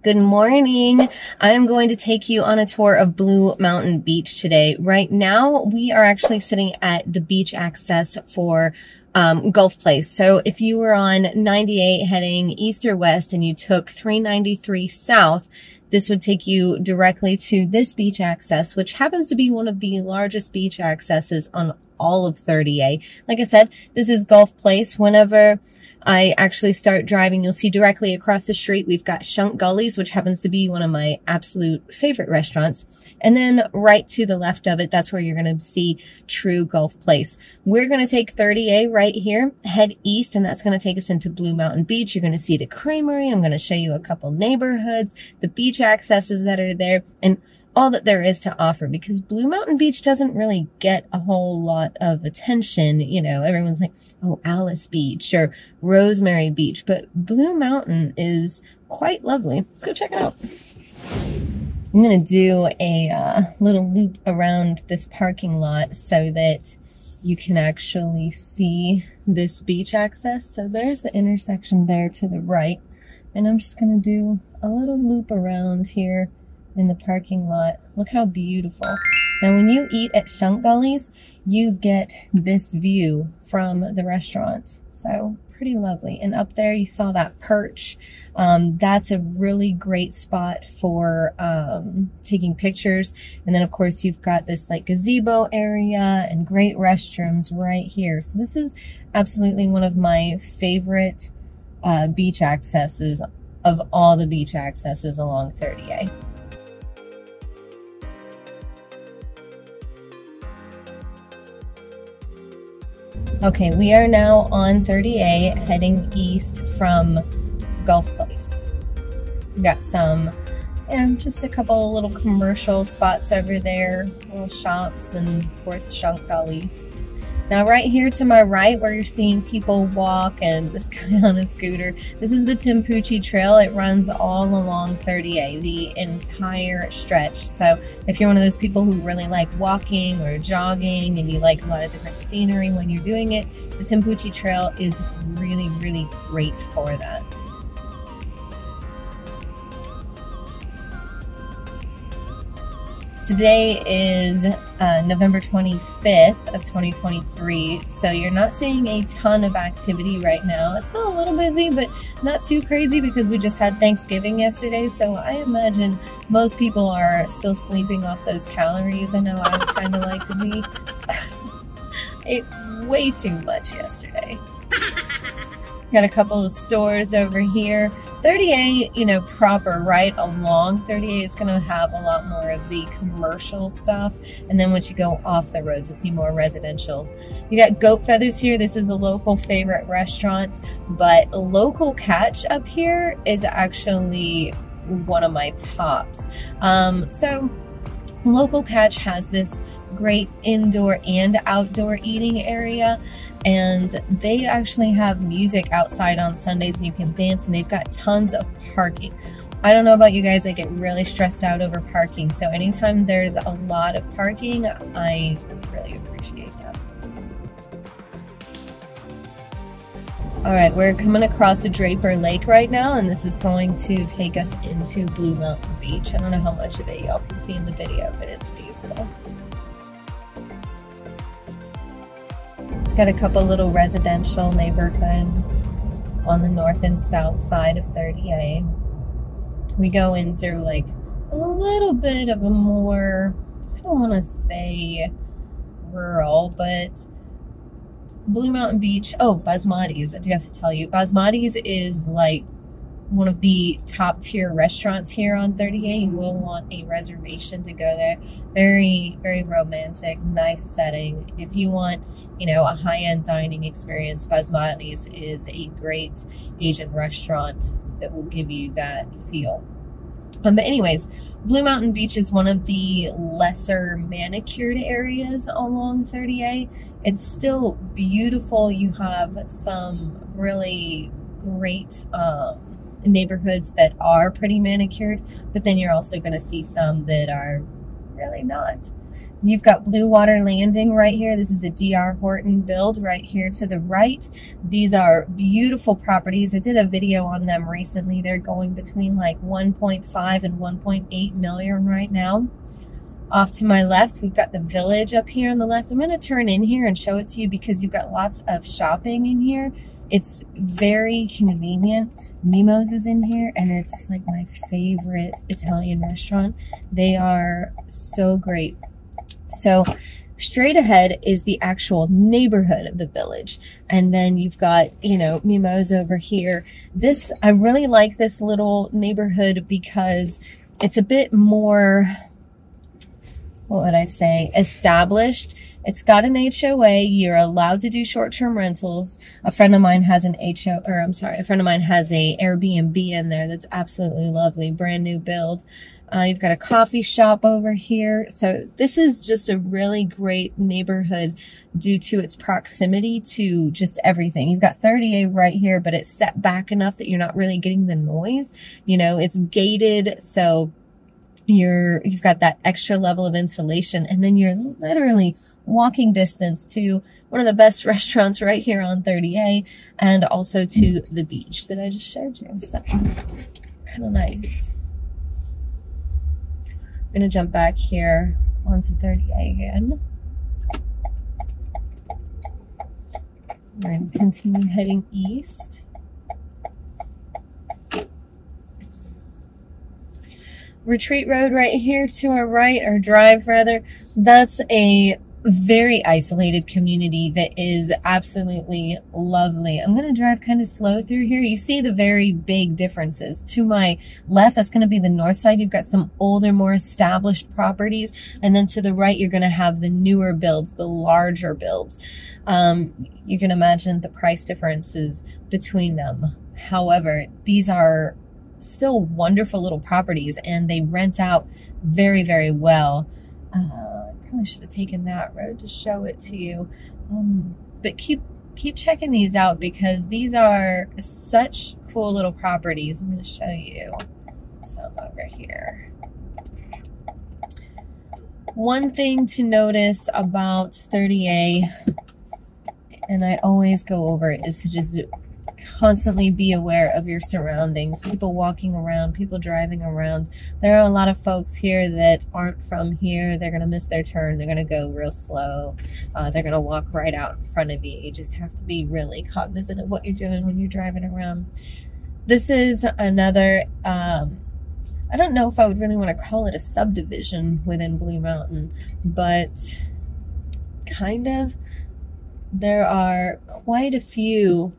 Good morning. I'm going to take you on a tour of Blue Mountain Beach today. Right now, we are actually sitting at the beach access for Gulf Place. So if you were on 98 heading east or west and you took 393 south, this would take you directly to this beach access, which happens to be one of the largest beach accesses on all of 30A. Like I said, this is Gulf Place. Whenever I actually start driving, you'll see directly across the street, we've got Shunk Gully's, which happens to be one of my absolute favorite restaurants. And then right to the left of it, that's where you're going to see true Gulf Place. We're going to take 30A right here, head east, and that's going to take us into Blue Mountain Beach. You're going to see the creamery. I'm going to show you a couple neighborhoods, the beach accesses that are there, and all that there is to offer, because Blue Mountain Beach doesn't really get a whole lot of attention. You know, everyone's like, oh, Alice Beach or Rosemary Beach, but Blue Mountain is quite lovely. Let's go check it out. I'm going to do a little loop around this parking lot so that you can actually see this beach access. So there's the intersection there to the right, and I'm just going to do a little loop around here in the parking lot. Look how beautiful. Now, when you eat at Shunk Gully's, you get this view from the restaurant. So pretty lovely. And up there, you saw that perch. That's a really great spot for taking pictures. And then, of course, you've got this like gazebo area and great restrooms right here. So this is absolutely one of my favorite beach accesses of all the beach accesses along 30A. Okay, we are now on 30A heading east from Gulf Place. We got some, you know, just a couple little commercial spots over there, little shops, and of course Shunk Gully's. Now right here to my right, where you're seeing people walk and this guy on a scooter, this is the Timpucci Trail. It runs all along 30A, the entire stretch. So if you're one of those people who really like walking or jogging and you like a lot of different scenery when you're doing it, the Timpucci Trail is really, really great for that. Today is November 25th of 2023, so you're not seeing a ton of activity right now. It's still a little busy, but not too crazy because we just had Thanksgiving yesterday, so I imagine most people are still sleeping off those calories. I know I would kind of like to be. Ate way too much yesterday. Got a couple of stores over here. 30A, you know, proper right along 30A is going to have a lot more of the commercial stuff. And then once you go off the roads, you'll see more residential. You got Goat Feathers here. This is a local favorite restaurant, but Local Catch up here is actually one of my tops. So Local Catch has this great indoor and outdoor eating area, and they actually have music outside on Sundays and you can dance, and they've got tons of parking. I don't know about you guys, I get really stressed out over parking, so anytime there's a lot of parking, I really appreciate that. Alright, we're coming across a Draper Lake right now, and this is going to take us into Blue Mountain Beach. I don't know how much of it y'all can see in the video, but it's beautiful. Got a couple little residential neighborhoods on the north and south side of 30A. We go in through like a little bit of a more, I don't want to say rural, but Blue Mountain Beach. Oh, Basmati's. I do have to tell you, Basmati's is like one of the top tier restaurants here on 30A. You will want a reservation to go there. Very, very romantic, nice setting. If you want, you know, a high-end dining experience, Basmati's is a great Asian restaurant that will give you that feel. But anyways, Blue Mountain Beach is one of the lesser manicured areas along 30A. It's still beautiful. You have some really great neighborhoods that are pretty manicured, but then you're also going to see some that are really not. You've got Blue Water Landing right here. This is a DR Horton build right here to the right. These are beautiful properties. I did a video on them recently. They're going between like 1.5 and 1.8 million right now. Off to my left, we've got the Village up here on the left. I'm going to turn in here and show it to you because you've got lots of shopping in here. It's very convenient. Mimo's is in here, and it's like my favorite Italian restaurant. They are so great. So straight ahead is the actual neighborhood of the Village. And then you've got, you know, Mimo's over here. This, I really like this little neighborhood because it's a bit more, what would I say, established. It's got an HOA. You're allowed to do short-term rentals. A friend of mine has a Airbnb in there that's absolutely lovely, brand new build. You've got a coffee shop over here. So this is just a really great neighborhood due to its proximity to just everything. You've got 30A right here, but it's set back enough that you're not really getting the noise. You know, it's gated, so you've got that extra level of insulation, and then you're literally walking distance to one of the best restaurants right here on 30A, and also to the beach that I just showed you. So kind of nice. I'm gonna jump back here onto 30A again. We're gonna continue heading east. Retreat Road right here to our right, or drive rather, that's a very isolated community that is absolutely lovely. I'm going to drive kind of slow through here. You see the very big differences. To my left, that's going to be the north side. You've got some older, more established properties. And then to the right, you're going to have the newer builds, the larger builds. You can imagine the price differences between them. However, these are still wonderful little properties, and they rent out very, very well. I probably should have taken that road to show it to you, but keep checking these out because these are such cool little properties. I'm going to show you some over here. One thing to notice about 30A, and I always go over it, is to just constantly be aware of your surroundings. People walking around, people driving around. There are a lot of folks here that aren't from here. They're going to miss their turn. They're going to go real slow. They're going to walk right out in front of you. You just have to be really cognizant of what you're doing when you're driving around. This is another, I don't know if I would really want to call it a subdivision within Blue Mountain, but kind of. There are quite a few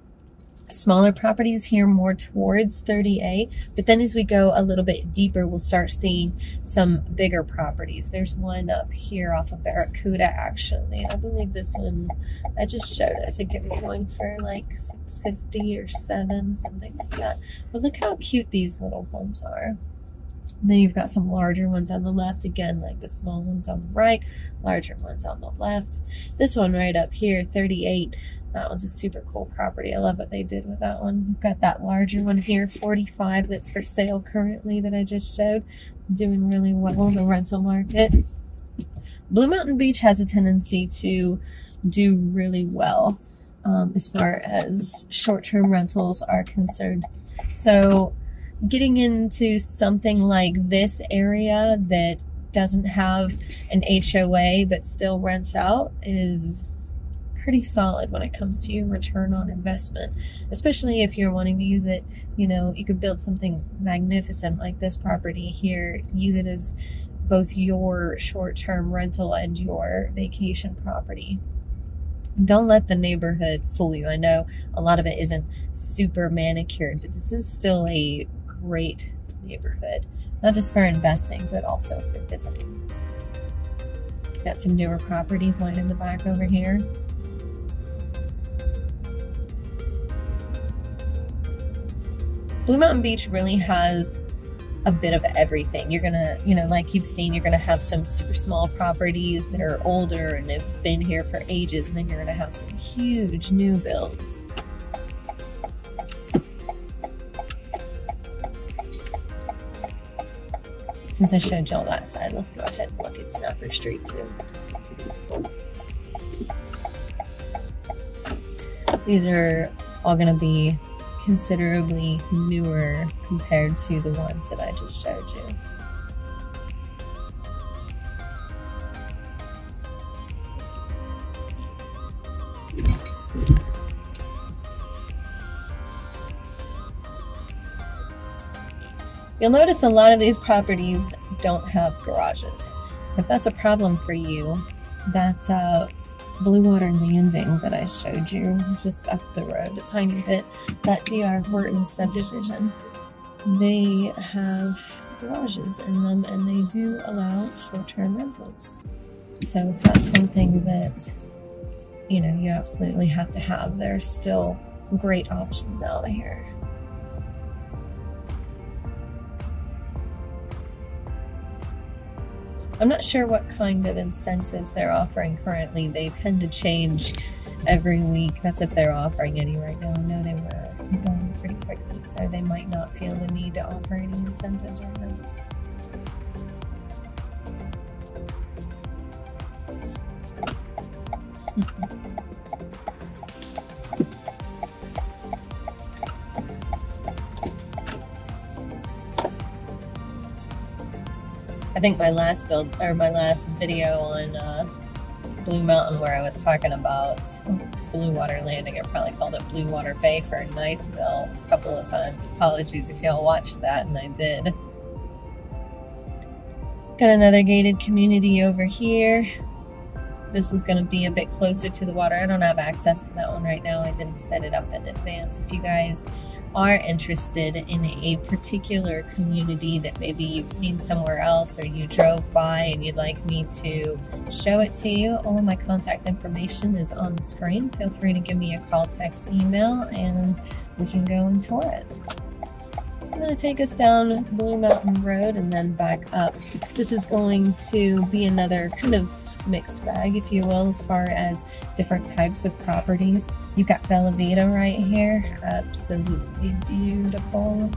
smaller properties here more towards 30A, but then as we go a little bit deeper, we'll start seeing some bigger properties. There's one up here off of Barracuda, actually. I believe this one I just showed. I think it was going for like $650 or $7, something like that. But look how cute these little homes are. And then you've got some larger ones on the left, again, like the small ones on the right, larger ones on the left. This one right up here, 38, that one's a super cool property. I love what they did with that one. We've got that larger one here, 45, that's for sale currently that I just showed. Doing really well in the rental market. Blue Mountain Beach has a tendency to do really well as far as short-term rentals are concerned. So getting into something like this area that doesn't have an HOA but still rents out is pretty solid when it comes to your return on investment, especially if you're wanting to use it. You know, you could build something magnificent like this property here, use it as both your short-term rental and your vacation property. Don't let the neighborhood fool you. I know a lot of it isn't super manicured, but this is still a great neighborhood, not just for investing, but also for visiting. Got some newer properties lined in the back over here. Blue Mountain Beach really has a bit of everything. You're gonna, you know, like you've seen, you're gonna have some super small properties that are older and have been here for ages, and then you're gonna have some huge new builds. since I showed y'all that side, let's go ahead and look at Snapper Street too. These are all going to be considerably newer compared to the ones that I just showed you. You'll notice a lot of these properties don't have garages. If that's a problem for you, that Blue Water Landing that I showed you just up the road a tiny bit, that D.R. Horton subdivision, they have garages in them and they do allow short-term rentals. So if that's something that, you know, you absolutely have to have, there's still great options out here. I'm not sure what kind of incentives they're offering currently. They tend to change every week. That's if they're offering any right now. I know they were going pretty quickly, so they might not feel the need to offer any incentives right now. I think my last video on Blue Mountain, where I was talking about Blue Water Landing, I probably called it Blue Water Bay for Niceville a couple of times. Apologies if y'all watched that, and I did. Got another gated community over here. This is going to be a bit closer to the water. I don't have access to that one right now. I didn't set it up in advance. If you guys are interested in a particular community that maybe you've seen somewhere else or you drove by and you'd like me to show it to you, all of my contact information is on the screen. Feel free to give me a call, text, email, and we can go and tour it. I'm going to take us down Blue Mountain Road and then back up. This is going to be another kind of mixed bag, if you will, as far as different types of properties. You've got Bella Vita right here, absolutely beautiful.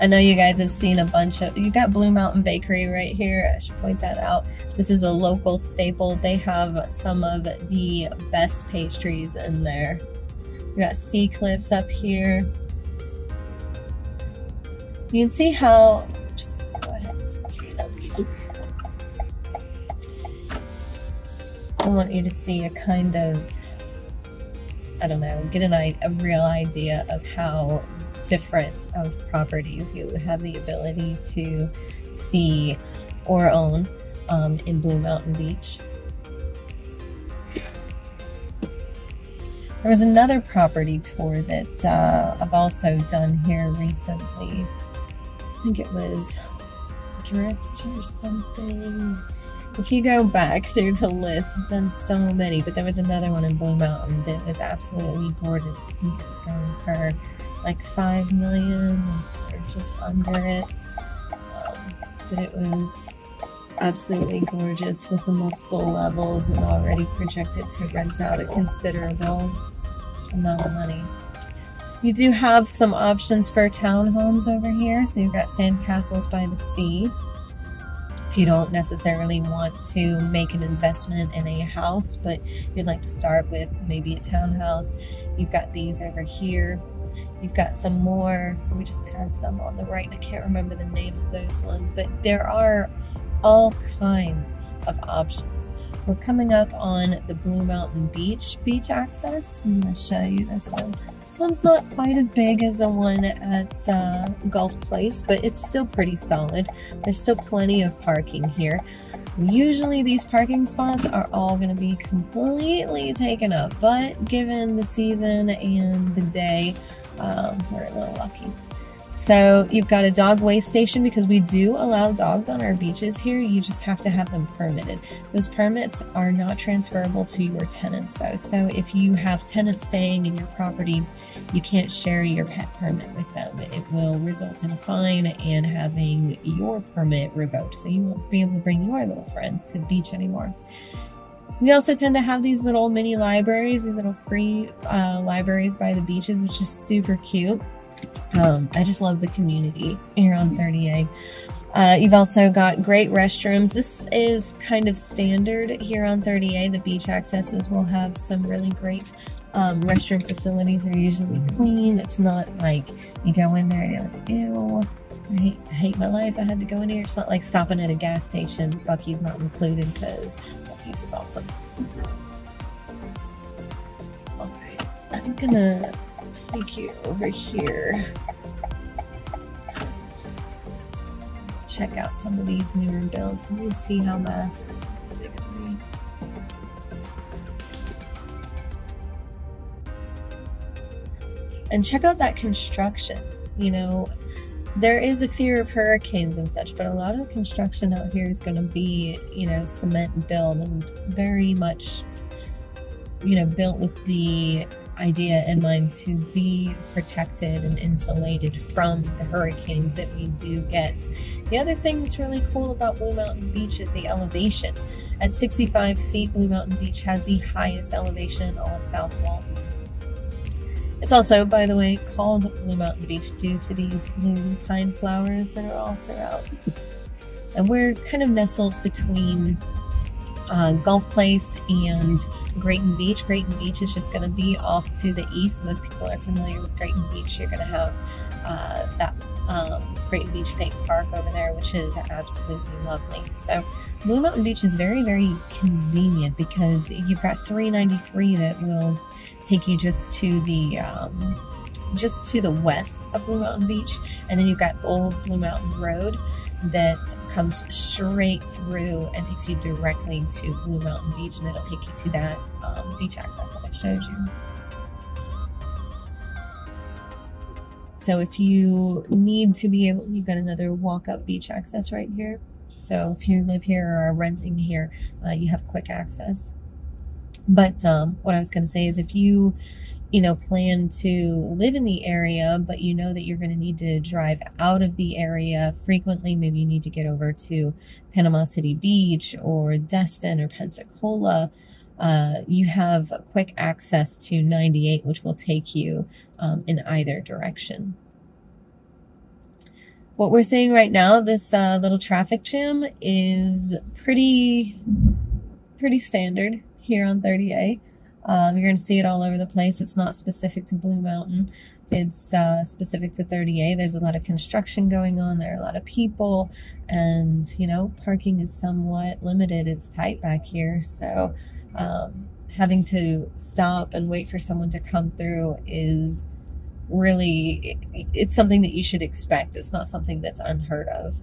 I know you guys have seen a bunch of, you've got Blue Mountain Bakery right here. I should point that out. This is a local staple. They have some of the best pastries in there. We got Sea Cliffs up here. You can see how, just go ahead and take it up. I want you to see a kind of, I don't know, get a real idea of how different of properties you have the ability to see or own in Blue Mountain Beach. There was another property tour that I've also done here recently. I think it was Drift or something. If you go back through the list, I've done so many, but there was another one in Blue Mountain that was absolutely gorgeous. I think it was going for like $5 million or just under it. But it was absolutely gorgeous with the multiple levels and already projected to rent out a considerable amount of money. You do have some options for townhomes over here. So you've got Sandcastles by the Sea. If you don't necessarily want to make an investment in a house, but you'd like to start with maybe a townhouse, you've got these over here. You've got some more, we just passed them on the right, and I can't remember the name of those ones, but there are all kinds of options. We're coming up on the Blue Mountain Beach access. I'm going to show you this one. This one's not quite as big as the one at Gulf Place, but it's still pretty solid. There's still plenty of parking here. Usually these parking spots are all going to be completely taken up, but given the season and the day, we're a little lucky. So you've got a dog waste station because we do allow dogs on our beaches here. You just have to have them permitted. Those permits are not transferable to your tenants though. So if you have tenants staying in your property, you can't share your pet permit with them. It will result in a fine and having your permit revoked. So you won't be able to bring your little friends to the beach anymore. We also tend to have these little mini libraries, these little free libraries by the beaches, which is super cute. I just love the community here on 30A. You've also got great restrooms. This is kind of standard here on 30A. The beach accesses will have some really great restroom facilities. They're usually clean. It's not like you go in there and you're like, ew, I hate my life, I had to go in here. It's not like stopping at a gas station. Buc-ee's not included because Buc-ee's is awesome. Okay, I'm gonna take you over here. Check out some of these newer builds. Let me see how massive some of these are gonna be. And check out that construction. You know, there is a fear of hurricanes and such, but a lot of the construction out here is going to be, you know, cement build and very much, you know, built with the idea in mind to be protected and insulated from the hurricanes that we do get. The other thing that's really cool about Blue Mountain Beach is the elevation. At 65 feet, Blue Mountain Beach has the highest elevation in all of South Walton. It's also, by the way, called Blue Mountain Beach due to these blue pine flowers that are all throughout. And we're kind of nestled between Gulf Place and Grayton Beach. Grayton Beach is just going to be off to the east. Most people are familiar with Grayton Beach. You're going to have that Grayton Beach State Park over there, which is absolutely lovely. So Blue Mountain Beach is very, very convenient because you've got 393 that will take you just to the west of Blue Mountain Beach, and then you've got Old Blue Mountain Road that comes straight through and takes you directly to Blue Mountain Beach, and it'll take you to that beach access that I showed you. So if you need to be able, you've got another walk-up beach access right here. So if you live here or are renting here, you have quick access. But what I was going to say is if you plan to live in the area, but you know that you're going to need to drive out of the area frequently, maybe you need to get over to Panama City Beach or Destin or Pensacola, you have quick access to 98, which will take you in either direction. What we're seeing right now, this little traffic jam is pretty standard here on 30A. You're going to see it all over the place. It's not specific to Blue Mountain. It's specific to 30A. There's a lot of construction going on. There are a lot of people, and parking is somewhat limited. It's tight back here, so having to stop and wait for someone to come through is really, it's something that you should expect. It's not something that's unheard of.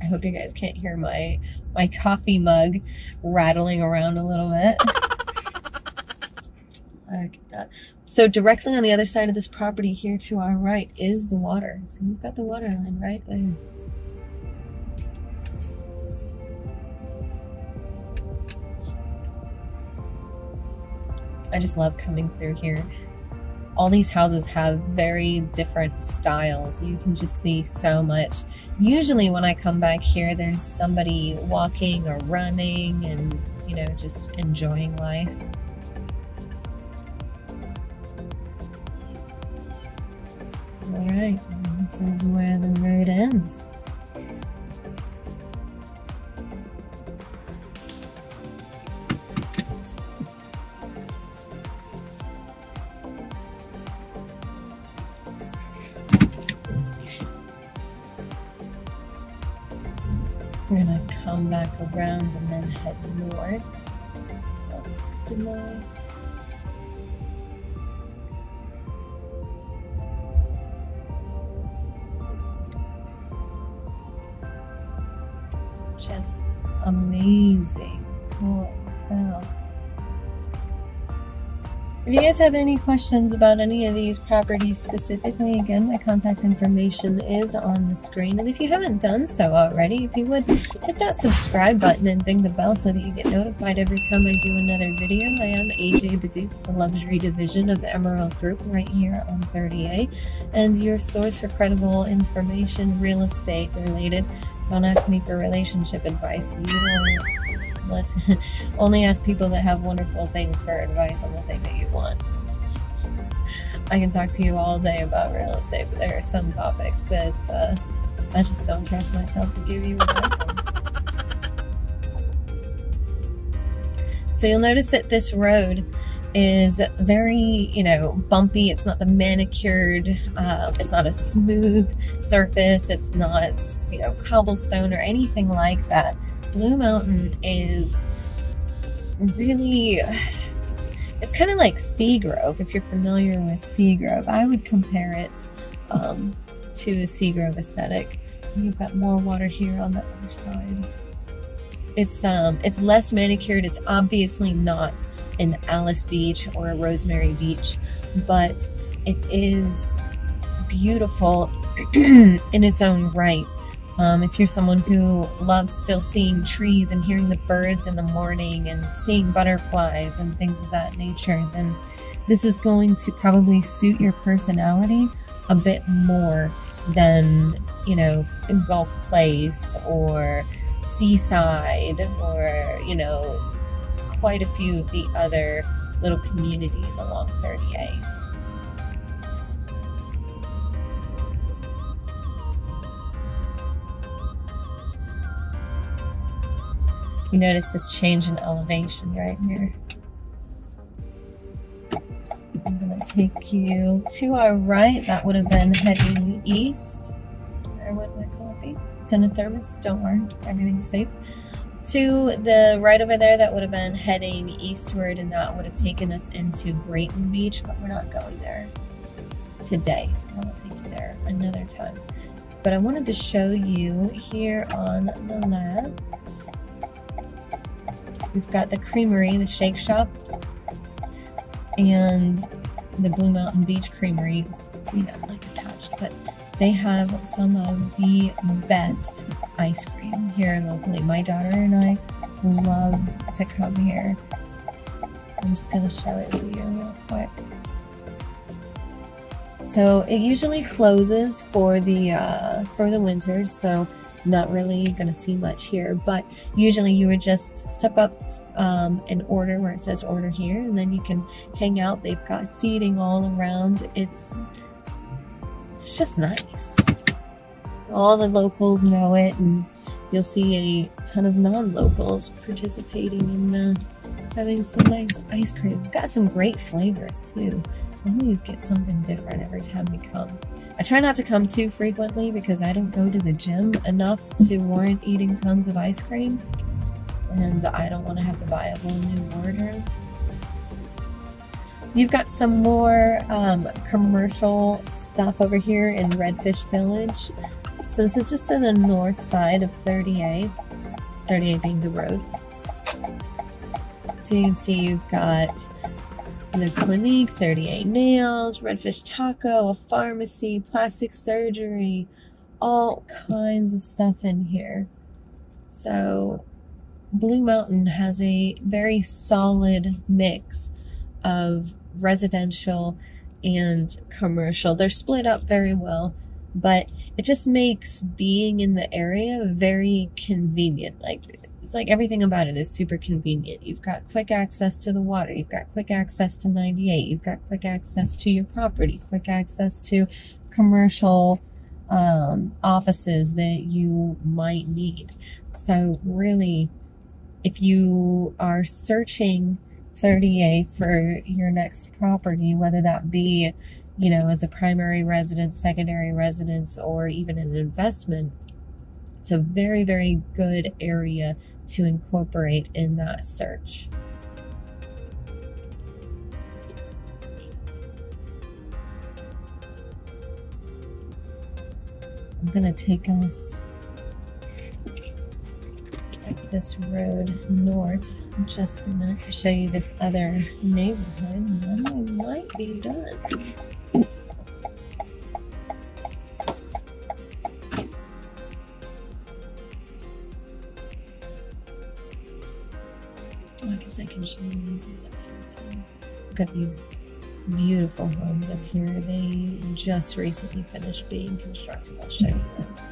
I hope you guys can't hear my coffee mug rattling around a little bit. Look at that. So directly on the other side of this property here to our right is the water. So you've got the water line right there. I just love coming through here. All these houses have very different styles. You can just see so much. Usually when I come back here, there's somebody walking or running and, just enjoying life. All right, this is where the road ends. We're gonna come back around and then head north. Just amazing. Oh, wow. If you guys have any questions about any of these properties specifically, again, my contact information is on the screen. And if you haven't done so already, if you would hit that subscribe button and ding the bell so that you get notified every time I do another video. I am AJ BEDDOUK, the luxury division of the Emerald Group right here on 30A, and your source for credible information, real estate related, Don't ask me for relationship advice. You don't listen. Only ask people that have wonderful things for advice on the thing that you want. I can talk to you all day about real estate, but there are some topics that I just don't trust myself to give you advice on. So you'll notice that this road is very, bumpy. It's not the manicured, it's not a smooth surface. It's not, cobblestone or anything like that. Blue Mountain is really, it's kind of like Seagrove. If you're familiar with Seagrove, I would compare it to a Seagrove aesthetic. You've got more water here on the other side. It's less manicured. It's obviously not an Alice Beach or a Rosemary Beach, but it is beautiful in its own right. If you're someone who loves still seeing trees and hearing the birds in the morning and seeing butterflies and things of that nature, then this is going to probably suit your personality a bit more than, Gulf Place or Seaside or, quite a few of the other little communities along 30A. You notice this change in elevation right here. I'm going to take you to our right. That would have been heading east. There went my coffee. It's in a thermos. Don't worry. Everything's safe. To the right over there, that would have been heading eastward, and that would have taken us into Grayton Beach, but we're not going there today. I'll take you there another time. But I wanted to show you here on the left, we've got the Creamery, the Shake Shop, and the Blue Mountain Beach Creamery is, attached, but they have some of the best ice cream here locally. My daughter and I love to come here. I'm just gonna show it to you real quick. So it usually closes for the winters, so not really gonna see much here, but usually you would just step up and order where it says order here, and then you can hang out. They've got seating all around. It's just nice. All the locals know it, and you'll see a ton of non-locals participating in having some nice ice cream. We've got some great flavors too. I always get something different every time we come. I try not to come too frequently because I don't go to the gym enough to warrant eating tons of ice cream, and I don't want to have to buy a whole new wardrobe. You've got some more commercial stuff over here in Redfish Village. So this is just to the north side of 30A, 30A being the road. So you can see you've got the Clinique, 30A Nails, Redfish Taco, a pharmacy, plastic surgery, all kinds of stuff in here. So Blue Mountain has a very solid mix of residential and commercial. They're split up very well, but it just makes being in the area very convenient. It's like everything about it is super convenient. You've got quick access to the water, you've got quick access to 98, you've got quick access to your property, quick access to commercial offices that you might need. So really, if you are searching 30A for your next property, whether that be, as a primary residence, secondary residence, or even an investment, it's a very, very good area to incorporate in that search. I'm going to take us up this road north in just a minute to show you this other neighborhood, and then I might be done. I guess I can show you these ones up here too. Got these beautiful homes up here. They just recently finished being constructed. I'll show you those.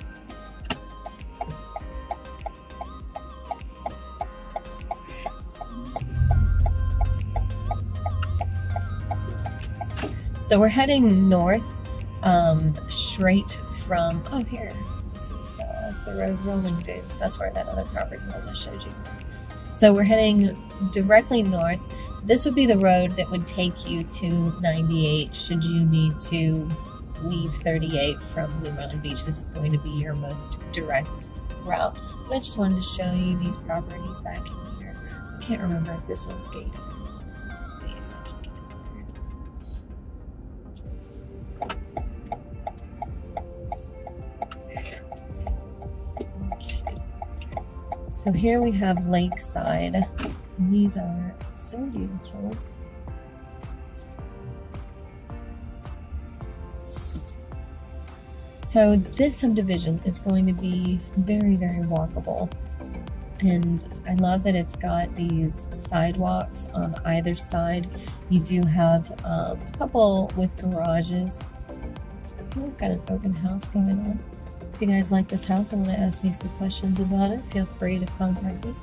So we're heading north, straight from, oh here, this is the road Rolling Dunes. That's where that other property was I showed you guys. So we're heading directly north. This would be the road that would take you to 98 should you need to leave 38 from Blue Mountain Beach. This is going to be your most direct route. But I just wanted to show you these properties back in here. I can't remember if this one's gated. Let's see if I can get it here. So here we have Lakeside. These are so beautiful. So this subdivision is going to be very, very walkable. And I love that it's got these sidewalks on either side. You do have a couple with garages. We've got an open house going on. If you guys like this house and want to ask me some questions about it, feel free to contact me.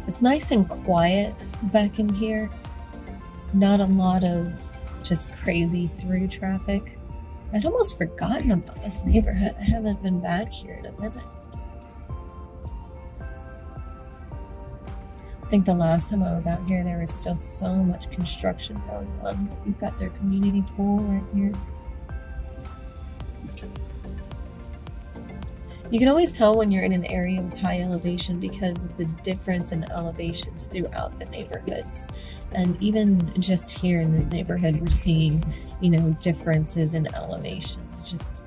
It's nice and quiet back in here. Not a lot of just crazy through traffic. I'd almost forgotten about this neighborhood. I haven't been back here in a minute. I think the last time I was out here, there was still so much construction going on. You've got their community pool right here. You can always tell when you're in an area with high elevation because of the difference in elevations throughout the neighborhoods. And even just here in this neighborhood, we're seeing, you know, differences in elevations. It just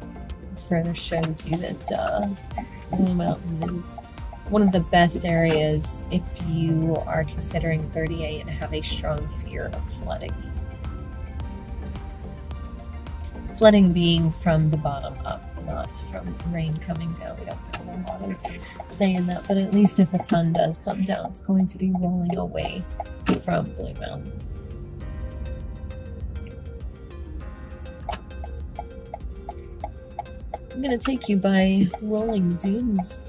further shows you that Blue Mountain is one of the best areas if you are considering 38 and have a strong fear of flooding. Flooding being from the bottom up, not from rain coming down. We don't have a lot of saying that, but at least if a ton does come down, it's going to be rolling away from Blue Mountain. I'm going to take you by Rolling Dunes.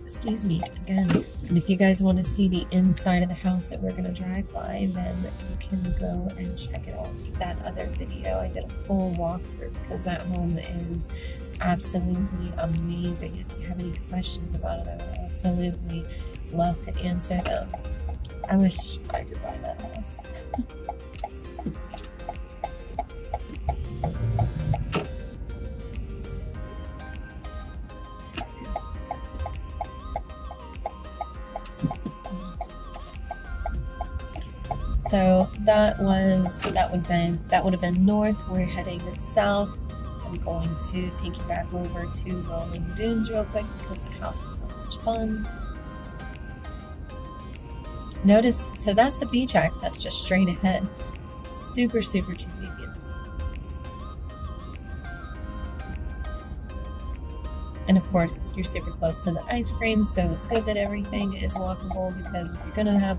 Excuse me, again. And if you guys want to see the inside of the house that we're going to drive by, then you can go and check it out. That other video, I did a full walkthrough because that home is absolutely amazing. If you have any questions about it, I would absolutely love to answer them. I wish I could buy that house. So that would have been north. We're heading south. I'm going to take you back over to Rolling Dunes real quick because the house is so much fun. Notice, so that's the beach access just straight ahead. Super, super convenient. And of course, you're super close to the ice cream, so it's good that everything is walkable because if you're gonna have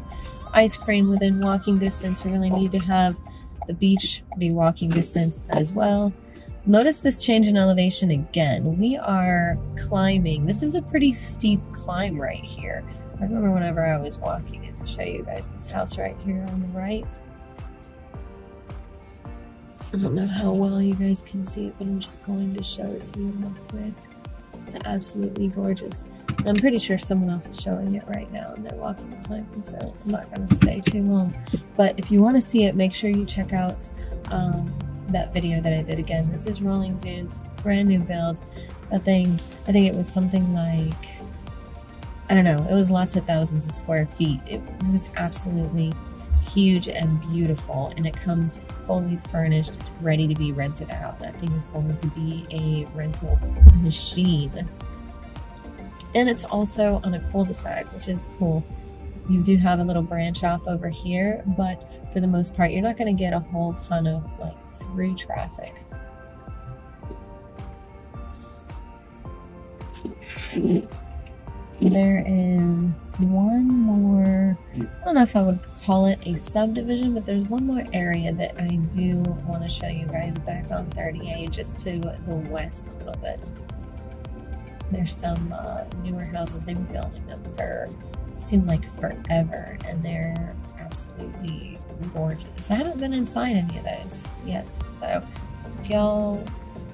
ice cream within walking distance, you really need to have the beach be walking distance as well. Notice this change in elevation again. We are climbing. This is a pretty steep climb right here. I remember whenever I was walking it to show you guys this house right here on the right. I don't know how well you guys can see it, but I'm just going to show it to you real quick. It's absolutely gorgeous. I'm pretty sure someone else is showing it right now and they're walking behind me, so I'm not going to stay too long. But if you want to see it, make sure you check out that video that I did again. This is Rolling Dunes, brand new build. That thing, I think it was something like, I don't know, it was lots of thousands of square feet. It was absolutely huge and beautiful, and it comes fully furnished. It's ready to be rented out. That thing is going to be a rental machine. And it's also on a cul-de-sac, which is cool. You do have a little branch off over here, but for the most part, you're not going to get a whole ton of like through traffic. There is one more, I don't know if I would call it a subdivision, but there's one more area that I do want to show you guys back on 38, just to the west a little bit. There's some newer houses. They've been building them for, it seemed like forever, and they're absolutely gorgeous. I haven't been inside any of those yet, so if y'all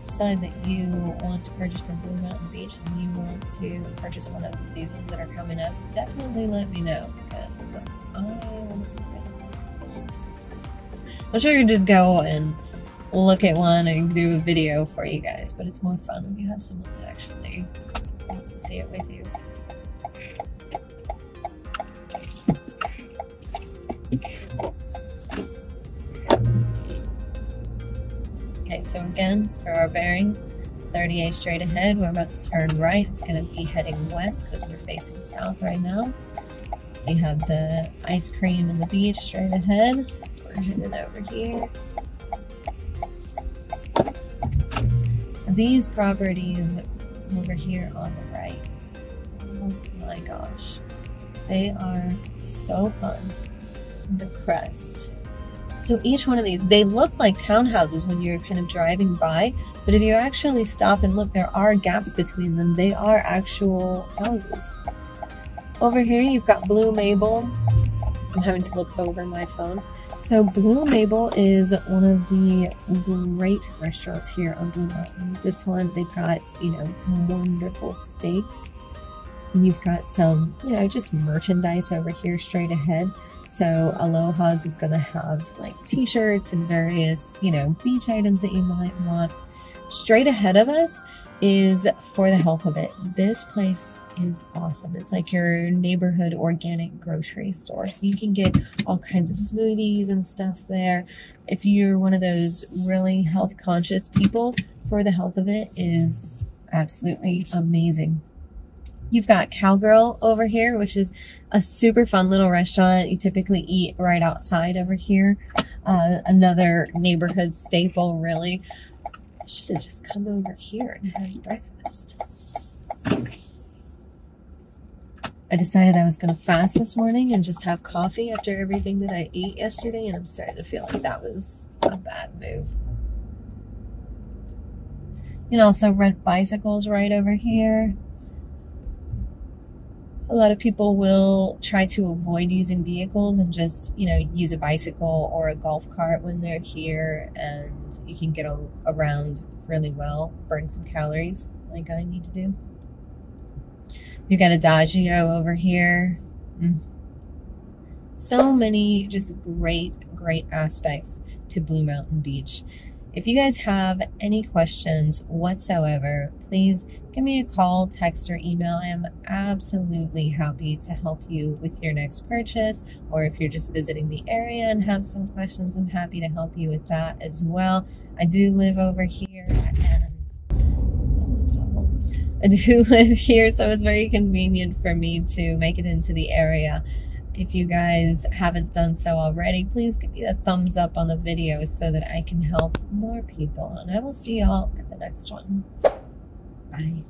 decide that you want to purchase in Blue Mountain Beach and you want to purchase one of these ones that are coming up, definitely let me know, because I want to see it. I'm sure you can just go and look at one and do a video for you guys, but it's more fun when you have someone that actually wants to see it with you. Okay, so again, for our bearings, 38 straight ahead. We're about to turn right. It's going to be heading west because we're facing south right now. You have the ice cream and the beach straight ahead. We're headed over here. These properties over here on the right, oh my gosh, they are so fun. I'm depressed. So each one of these, they look like townhouses when you're kind of driving by, but if you actually stop and look, there are gaps between them. They are actual houses. Over here, you've got Blue Mabel. I'm having to look over my phone. So Blue Mabel is one of the great restaurants here on Blue Mountain. This one, they've got, you know, wonderful steaks. And you've got some, you know, just merchandise over here straight ahead. So Aloha's is going to have like t-shirts and various, you know, beach items that you might want. Straight ahead of us is For the Health of It. This place is awesome. It's like your neighborhood organic grocery store. So you can get all kinds of smoothies and stuff there. If you're one of those really health conscious people, For the Health of It is absolutely amazing. You've got Cowgirl over here, which is a super fun little restaurant. You typically eat right outside over here. Another neighborhood staple, really. I should have just come over here and had breakfast. I decided I was going to fast this morning and just have coffee after everything that I ate yesterday, and I'm starting to feel like that was a bad move. You can also rent bicycles right over here. A lot of people will try to avoid using vehicles and just, you know, use a bicycle or a golf cart when they're here, and you can get around really well, burn some calories like I need to do. You got Adagio over here. So many just great aspects to Blue Mountain Beach. If you guys have any questions whatsoever, please give me a call, text, or email. I am absolutely happy to help you with your next purchase, or if you're just visiting the area and have some questions, I'm happy to help you with that as well. I do live over here, and I do live here, so it's very convenient for me to make it into the area. If you guys haven't done so already, please give me a thumbs up on the video so that I can help more people. And I will see y'all at the next one. Bye.